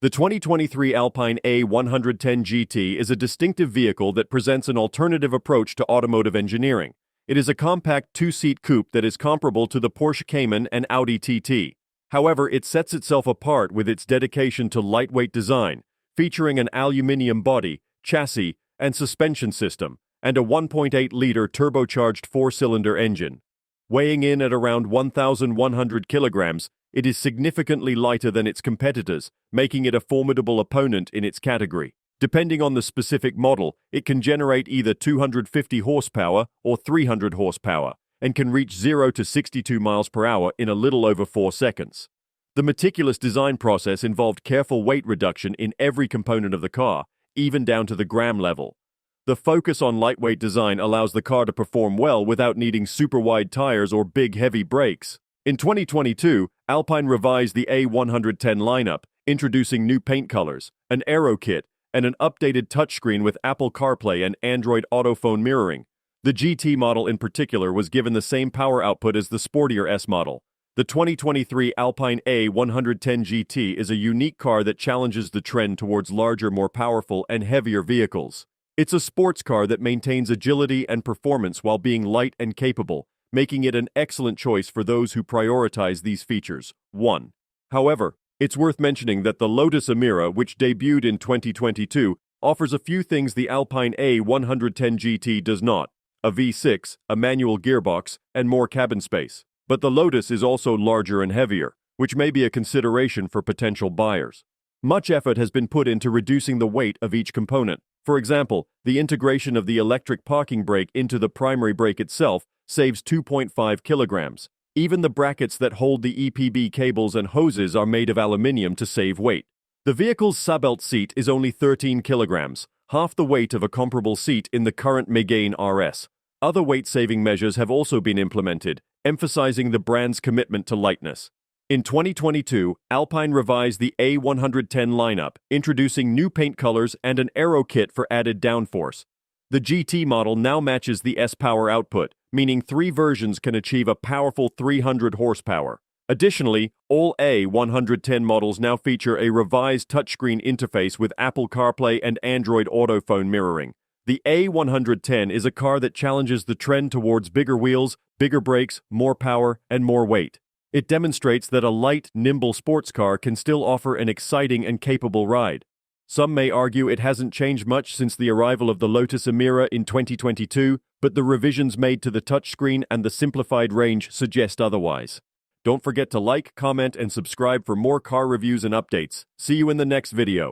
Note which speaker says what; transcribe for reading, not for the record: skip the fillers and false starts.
Speaker 1: The 2023 Alpine A110 GT is a distinctive vehicle that presents an alternative approach to automotive engineering. It is a compact two-seat coupe that is comparable to the Porsche Cayman and Audi TT. However, it sets itself apart with its dedication to lightweight design, featuring an aluminium body, chassis, and suspension system, and a 1.8-liter turbocharged four-cylinder engine. Weighing in at around 1,100 kilograms, it is significantly lighter than its competitors, making it a formidable opponent in its category. Depending on the specific model, it can generate either 250 horsepower or 300 horsepower, and can reach 0 to 62 miles per hour in a little over 4 seconds. The meticulous design process involved careful weight reduction in every component of the car, even down to the gram level. The focus on lightweight design allows the car to perform well without needing super wide tires or big heavy brakes. In 2022, Alpine revised the A110 lineup, introducing new paint colors, an Aero Kit, and an updated touchscreen with Apple CarPlay and Android Auto phone mirroring. The GT model in particular was given the same power output as the sportier S model. The 2023 Alpine A110 GT is a unique car that challenges the trend towards larger, more powerful, and heavier vehicles. It's a sports car that maintains agility and performance while being light and capable, making it an excellent choice for those who prioritize these features. 1. However, it's worth mentioning that the Lotus Emira, which debuted in 2022, offers a few things the Alpine A110 GT does not: a V6, a manual gearbox, and more cabin space. But the Lotus is also larger and heavier, which may be a consideration for potential buyers. Much effort has been put into reducing the weight of each component. For example, the integration of the electric parking brake into the primary brake itself saves 2.5 kilograms. Even the brackets that hold the EPB cables and hoses are made of aluminium to save weight. The vehicle's Sabelt seat is only 13 kilograms, half the weight of a comparable seat in the current Megane RS. Other weight-saving measures have also been implemented, emphasizing the brand's commitment to lightness. In 2022, Alpine revised the A110 lineup, introducing new paint colors and an Aero Kit for added downforce. The GT model now matches the S power output, meaning 3 versions can achieve a powerful 300 horsepower. Additionally, all A110 models now feature a revised touchscreen interface with Apple CarPlay and Android Auto phone mirroring. The A110 is a car that challenges the trend towards bigger wheels, bigger brakes, more power, and more weight. It demonstrates that a light, nimble sports car can still offer an exciting and capable ride. Some may argue it hasn't changed much since the arrival of the Lotus Emira in 2022, but the revisions made to the touchscreen and the simplified range suggest otherwise. Don't forget to like, comment, and subscribe for more car reviews and updates. See you in the next video.